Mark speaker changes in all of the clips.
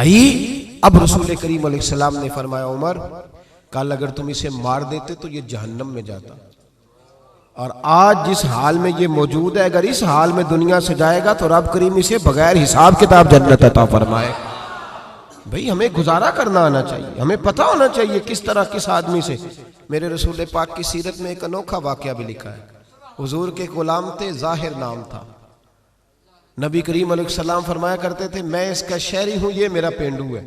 Speaker 1: भाई अब रसूल करीम अलैहिस्सलाम ने फरमाया, उमर कल अगर तुम इसे मार देते तो ये जहन्नम में जाता, और आज जिस हाल में ये मौजूद है अगर इस हाल में दुनिया से जाएगा तो रब करीम इसे बगैर हिसाब किताब जन्नत अता फरमाए। भाई हमें गुजारा करना आना चाहिए, हमें पता होना चाहिए किस तरह किस आदमी से। मेरे रसूल पाक की सीरत में एक अनोखा वाकया भी लिखा है। हुजूर के गुलाम थे, जाहिर नाम था। नबी करीम अलैहिस्सलाम फरमाया करते थे, मैं इसका शहरी हूं, ये मेरा पेंडू है,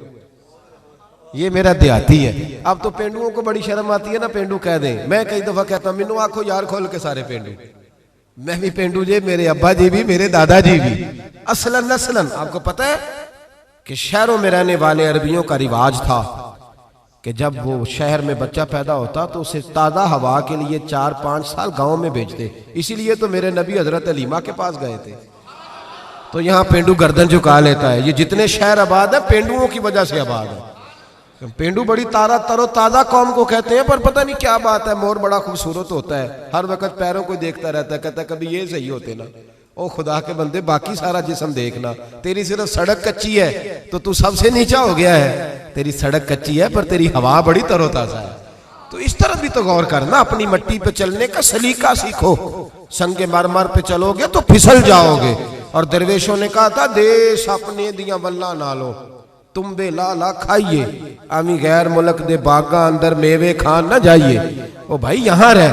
Speaker 1: ये मेरा देहाती है। अब तो पेंडुओं को बड़ी शर्म आती है ना, पेंडू कह दें। मैं कई दफा कहता हूं, मिनू आखो यार खोल के सारे पेंडू, मैं भी पेंडू जी, मेरे अब्बा जी भी, मेरे दादाजी भी। असलन नस्लन आपको पता है कि शहरों में रहने वाले अरबियों का रिवाज था कि जब वो शहर में बच्चा पैदा होता तो उसे ताज़ा हवा के लिए 4-5 साल गांव में भेजते। इसीलिए तो मेरे नबी हजरत हलीमा के पास गए थे। तो यहाँ पेंडू गर्दन झुका लेता है। ये जितने शहर आबाद है पेंडुओं की वजह से आबाद है। पेंडू बड़ी तरोताजा कौम को कहते हैं, पर पता नहीं क्या बात है, मोर बड़ा खूबसूरत होता है, हर वक्त पैरों को देखता रहता है, कहता है कभी ये सही होते ना। ओ खुदा के बंदे, बाकी सारा जिस्म देखना, तेरी सिर्फ सड़क कच्ची है तो तू सबसे नीचा हो गया है। तेरी सड़क कच्ची है पर तेरी हवा बड़ी तरोताजा है। तो इस तरह भी तो गौर करना, अपनी मट्टी पे चलने का सलीका सीखो। संगे मरमर पे चलोगे तो फिसल जाओगे। और दरवेशों ने कहा था, देश अपने दिया बल्ला ना लो, तुम बे लाला खाइए, आमी गैर मुल्क दे बागा अंदर मेवे खान ना जाइए। ओ भाई यहाँ रह।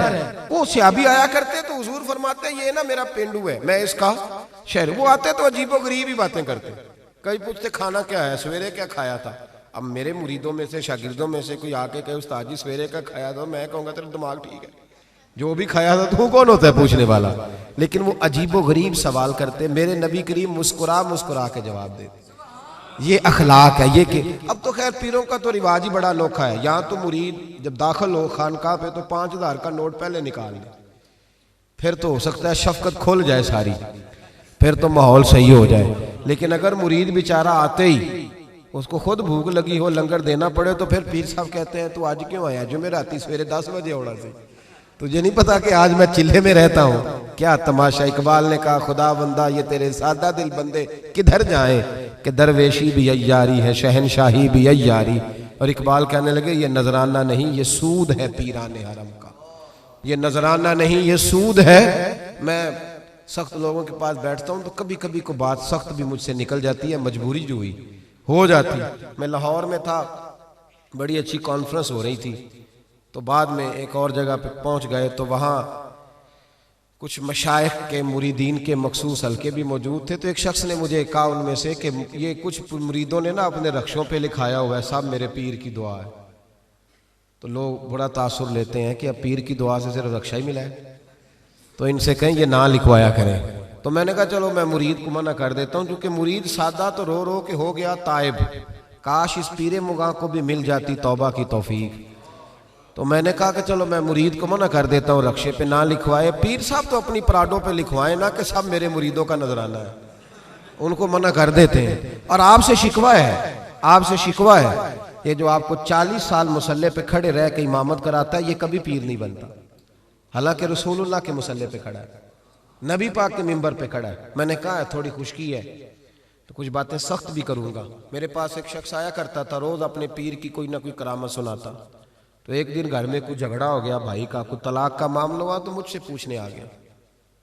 Speaker 1: वो सियाबी आया करते तो हुजूर फरमाते, ये ना मेरा पेंडू है, मैं इसका शहर। वो आते तो अजीबो गरीब ही बातें करते। कई पूछते खाना क्या है, सवेरे क्या खाया था। अब मेरे मुरीदों में से, शागिर्दों में से कोई आके कहे उस्ताद जी सवेरे क्या खाया था, मैं कहूँगा तेरा दिमाग ठीक है, जो भी खाया था तू कौन होता है पूछने वाला। लेकिन वो अजीबो गरीब सवाल करते। मेरे नबी करीम मुस्कुरा मुस्कुरा के जवाब देते। ये अखलाक है ये कि अब तो खैर पीरों का तो रिवाज ही बड़ा अनोखा है। यहाँ तो मुरीद जब दाखिल हो खानकाह पे तो 5000 का नोट पहले निकाल ले, फिर तो हो सकता है शफकत खुल जाए सारी, फिर तो माहौल सही हो जाए। लेकिन अगर मुरीद बेचारा आते ही उसको खुद भूख लगी हो, लंगर देना पड़े, तो फिर पीर साहब कहते हैं तू आज क्यों आया, जुमेराती सवेरे 10 बजे उड़ा से, तुझे नहीं पता कि आज मैं चिल्ले में रहता हूँ। क्या तमाशा। इकबाल ने कहा, खुदा बंदा ये तेरे सादा दिल बंदे किधर जाए, कि दरवेशी भी अय्यारी है, शहनशाही भी अय्यारी। और इकबाल कहने लगे, ये नजराना नहीं ये सूद है पीराने हरम का, ये नजराना नहीं ये सूद है। मैं सख्त लोगों के पास बैठता हूँ तो कभी कभी को बात सख्त भी मुझसे निकल जाती है, मजबूरी जो हुई हो जाती। मैं लाहौर में था, बड़ी अच्छी कॉन्फ्रेंस हो रही थी, तो बाद में एक और जगह पे पहुंच गए तो वहाँ कुछ मशाइख के मुरीदीन के मखसूस हल्के भी मौजूद थे। तो एक शख्स ने मुझे कहा उनमें से कि ये कुछ मुरीदों ने ना अपने रक्षों पे लिखाया हुआ है, साहब मेरे पीर की दुआ है। तो लोग बड़ा तासुर लेते हैं कि अब पीर की दुआ से सिर्फ रक्षा ही मिला है, तो इनसे कहें ये ना लिखवाया करें। तो मैंने कहा चलो मैं मुरीद को मना कर देता हूँ, क्योंकि मुरीद सादा तो रो रो के हो गया ताइब, काश इस पीरे मुगा को भी मिल जाती तौबा की तौफीक। तो मैंने कहा कि चलो मैं मुरीद को मना कर देता हूँ, रक्षे पे ना लिखवाए, पीर साहब तो अपनी पराडों पे लिखवाए ना कि सब मेरे मुरीदों का नजराना है, उनको मना कर देते हैं। और आपसे शिकवा है, आपसे शिकवा है, ये जो आपको 40 साल मुसल्ले पे खड़े रह के इमामत कराता है, ये कभी पीर नहीं बनता। हालांकि रसूलुल्लाह के मुसल्ले पे खड़ा है, नबी पाक के मिंबर पे खड़ा है। मैंने कहा है थोड़ी खुशकी है तो कुछ बातें सख्त भी करूंगा। मेरे पास एक शख्स आया करता था, रोज अपने पीर की कोई ना कोई करामत सुनाता। तो एक दिन घर में कुछ झगड़ा हो गया भाई का, कुछ तलाक का मामला हुआ, तो मुझसे पूछने आ गया।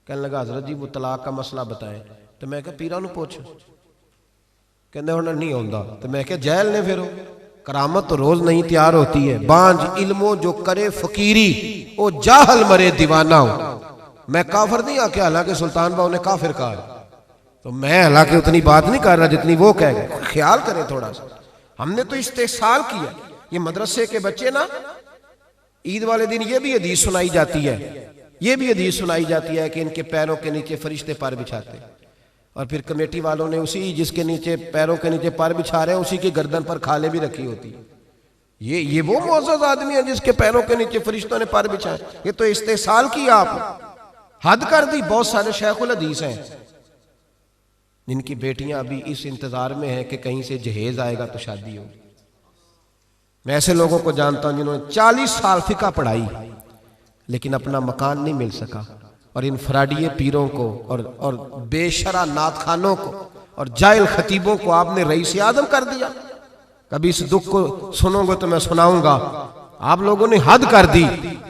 Speaker 1: कहने लगा हजरत जी वो तलाक का मसला बताएं। तो मैं कहा पीरा नूं पूछ, कहने उन्हें नहीं होता। तो मैं कहा जैल ने फिर करामत तो रोज नहीं तैयार होती है। बांझ इल्मो जो करे फकीरी ओ जाहल मरे दीवाना हो। मैं काफिर नहीं आके, हालांकि सुल्तान बाबू ने काफिर कहा, तो मैं हालांकि उतनी बात नहीं कर रहा जितनी वो कह गए। ख्याल करें थोड़ा सा, हमने तो इस्तेसाल किया। ये मदरसे के बच्चे ना ईद वाले दिन ये भी हदीस सुनाई जाती है, ये भी हदीस सुनाई जाती है कि इनके पैरों के नीचे फरिश्ते पर बिछाते, और फिर कमेटी वालों ने उसी जिसके नीचे पैरों के नीचे पर बिछा रहे हैं उसी की गर्दन पर खाले भी रखी होती है। ये वो मोअज़्ज़ज़ आदमी है जिसके पैरों के नीचे फरिश्तों ने पर बिछाए। ये तो इस्तेसाल किया, आप हद कर दी। बहुत सारे शेखुल हदीस हैं जिनकी बेटियां अभी इस इंतजार में हैं कि कहीं से जहेज आएगा तो शादी होगी। मैं ऐसे लोगों को जानता हूं जिन्होंने 40 साल फिका पढ़ाई लेकिन अपना मकान नहीं मिल सका। और इन फराडिये पीरों को और बेशरा नात खानों को और जाहिल खतीबों को आपने रईस आदम कर दिया। कभी इस दुख को सुनोगे तो मैं सुनाऊंगा। आप लोगों ने हद कर दी।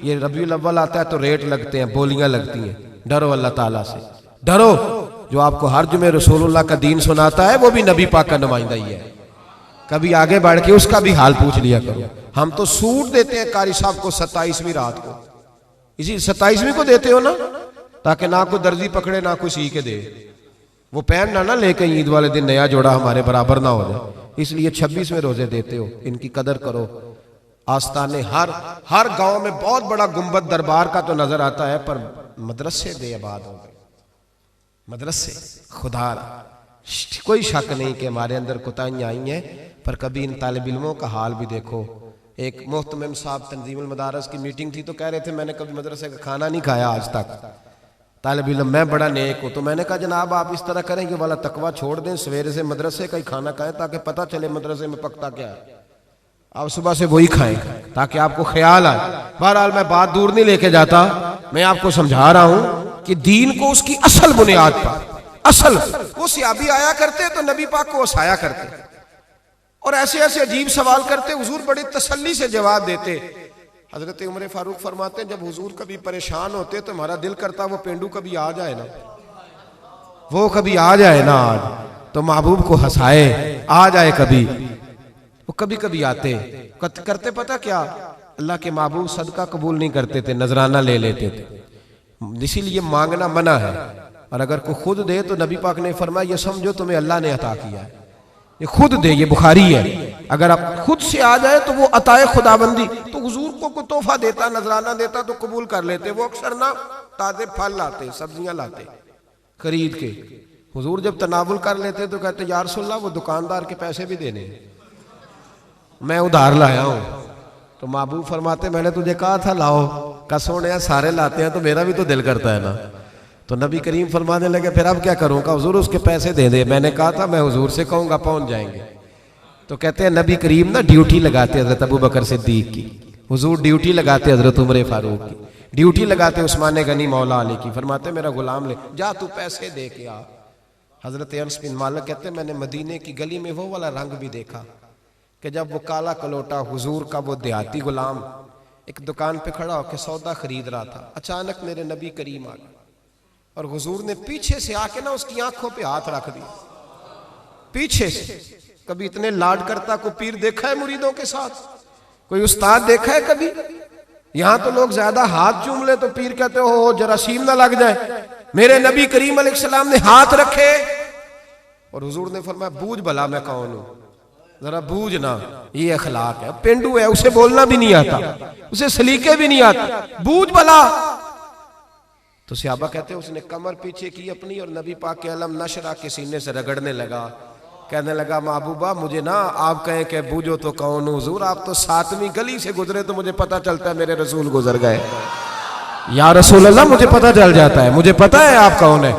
Speaker 1: ये रबीउल अव्वल आता है तो रेट लगते हैं, बोलियां लगती हैं। डरो अल्लाह ताला से, डरो। जो आपको हर जुमे रसूलुल्लाह का दीन सुनाता है वो भी नबी पाक का नुमाइंदा ही है। कभी आगे बढ़ के उसका भी हाल पूछ लिया करो। हम तो सूट देते हैं कारी साहब को 27वीं रात को, इसी 27वीं को देते हो ना, ताकि ना कोई दर्जी पकड़े ना कोई सी के दे। वो पहन ना लेके ईद वाले दिन नया जोड़ा हमारे बराबर ना हो जाए, इसलिए 26वें रोजे देते हो। इनकी कदर करो। आस्ताने हर गांव में बहुत बड़ा गुंबद दरबार का तो नजर आता है, पर मदरसे बेआबाद हो गए। मदरसे खुदा, कोई शक नहीं कि हमारे अंदर कोताहियां आई हैं, पर कभी इन तालिब इल्मों का हाल भी देखो। एक मोहतमिम साहब तंजीमुल मदारस की मीटिंग थी तो कह रहे थे मैंने कभी मदरसे का खाना नहीं खाया आज तक। तालिब इल्म मैं बड़ा नेक हूँ, तो मैंने कहा जनाब आप इस तरह करें कि वाला तकवा छोड़ दें, सवेरे से मदरसे का ही खाना खाएं ताकि पता चले मदरसे में पकता क्या है। आप सुबह से वही खाएं ताकि आपको ख्याल आए। बहरहाल मैं बात दूर नहीं लेके जाता, मैं आपको समझा रहा हूं कि दीन को उसकी असल बुनियाद पर, असल वो सियाबी आया करते तो नबी पाक को हसाया करते और ऐसे ऐसे अजीब सवाल करते, हुजूर बड़ी तसल्ली से जवाब देते। हजरत उमर फारूक फरमाते जब हुजूर कभी परेशान होते तो हमारा दिल करता वो पेंडू कभी आ जाए ना, वो कभी आ जाए ना आज, तो महबूब को हंसाए, आ जाए कभी। वो कभी कभी आते करते पता क्या, अल्लाह के महबूब सदका कबूल नहीं करते थे, नजराना ले लेते थे, इसीलिए मांगना मना है। और अगर कोई खुद दे तो नबी पाक ने फरमाया ये समझो तुम्हें अल्लाह ने अता किया है, ये खुद दे, ये बुखारी है। अगर आप खुद से आ जाए तो वो अताए खुदाबंदी। तो हुजूर को कोई तोहफा देता, नजराना देता तो कबूल कर लेते। वो अक्सर ना ताजे फल लाते, सब्जियां लाते खरीद के। हुजूर जब तनावुल कर लेते तो कहते या रसूलल्लाह वो दुकानदार के पैसे भी देने, मैं उधार लाया हूं। तो महबूब फरमाते मैंने तुझे कहा था लाओ, का सोने सारे लाते हैं तो मेरा भी तो दिल करता है ना। तो नबी करीम फरमाने लगे फिर अब क्या करूं, का हुजूर उसके पैसे दे दे, मैंने कहा था मैं हुजूर से कहूंगा पहुंच जाएंगे। तो कहते हैं नबी करीम ना ड्यूटी लगाते हजरत अबू बकर सिद्दीक की, हुजूर ड्यूटी लगाते हजरत उमर फारूक की, ड्यूटी लगाते उस्मान गनी मौला अली की। फरमाते मेरा गुलाम ले जा, तू पैसे दे के आ। हजरत अनस बिन मालिक कहते मैंने मदीने की गली में वो वाला रंग भी देखा कि जब वो काला कलोटा हुजूर का वो देहाती गुलाम एक दुकान पे खड़ा होकर सौदा खरीद रहा था, अचानक मेरे नबी करीम आ गए और हुजूर ने पीछे से आके ना उसकी आंखों पे हाथ रख दिया, पीछे से। कभी इतने लाड करता को पीर देखा है मुरीदों के साथ, कोई उस्ताद देखा है कभी? यहां तो लोग ज्यादा हाथ चूम ले तो पीर कहते हो जरासीम ना लग जाए। मेरे नबी करीम अलैहिस्सलाम ने हाथ रखे और हुजूर ने फरमाया बूझ भला मैं कौन हूं, जरा बूझ ना, ये अखलाक है। पेंडू है, उसे बोलना भी नहीं आता, उसे सलीके भी नहीं आते, बूझ भला। तो सहाबा कहते हैं उसने कमर पीछे की अपनी और नबी पाक के अलम नशरा के सीने से रगड़ने लगा, कहने लगा महबूबा मुझे ना आप कहें कि बूझो तो कौन हूं, हुजूर आप तो 7वीं गली से गुजरे तो मुझे पता चलता है मेरे रसूल गुजर गए। या रसूल अल्लाह मुझे पता चल जाता है, मुझे पता है आप कौन है।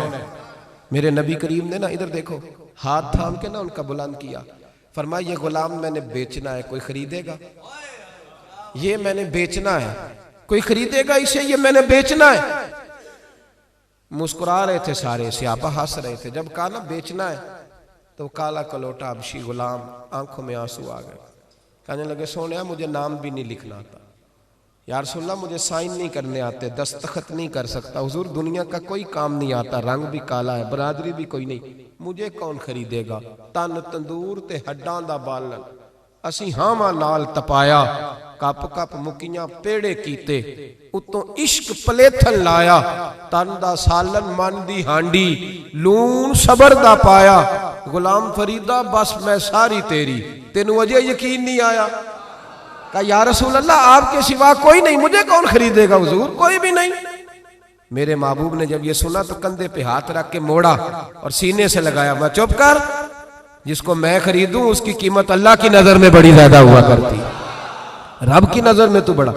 Speaker 1: मेरे नबी करीम ने ना इधर देखो हाथ थाम के ना उनका बुलंद किया, फरमाया ये गुलाम मैंने बेचना है, कोई खरीदेगा? ये मैंने बेचना है, कोई खरीदेगा इसे? ये मैंने बेचना है। मुस्कुरा रहे थे सारे, सहाबा हंस रहे थे। जब कहा ना बेचना है तो काला कलोटा अबशी गुलाम आंखों में आंसू आ गए, कहने लगे सोनिया मुझे नाम भी नहीं लिखना आता, या रसूलल्लाह मुझे साइन नहीं करने आते, दस्तखत नहीं कर सकता, हुजूर दुनिया का कोई काम नहीं आता, रंग भी काला है, बरादरी भी कोई नहीं, मुझे कौन खरीदेगा? तन तंदूर ते हड्डां दा बालन असी हावां नाल तपाया, कप कप मुकियां पेड़े कीते, उतों इश्क पलेथन लाया, तन दा सालन मन दी हांडी, लून सबर दा पाया, गुलाम फरीदा बस मैं सारी तेरी, तेनू अजे यकीन नहीं आया? कहा या रसूल अल्लाह आपके सिवा कोई नहीं, मुझे कौन खरीदेगा हुजूर? कोई भी नहीं। मेरे महबूब ने जब ये सुना तो कंधे पे हाथ रख के मोड़ा और सीने से लगाया, मैं चुप कर, जिसको मैं खरीदूं उसकी कीमत अल्लाह की नजर में बड़ी ज्यादा हुआ करती, रब की नजर में तो बड़ा।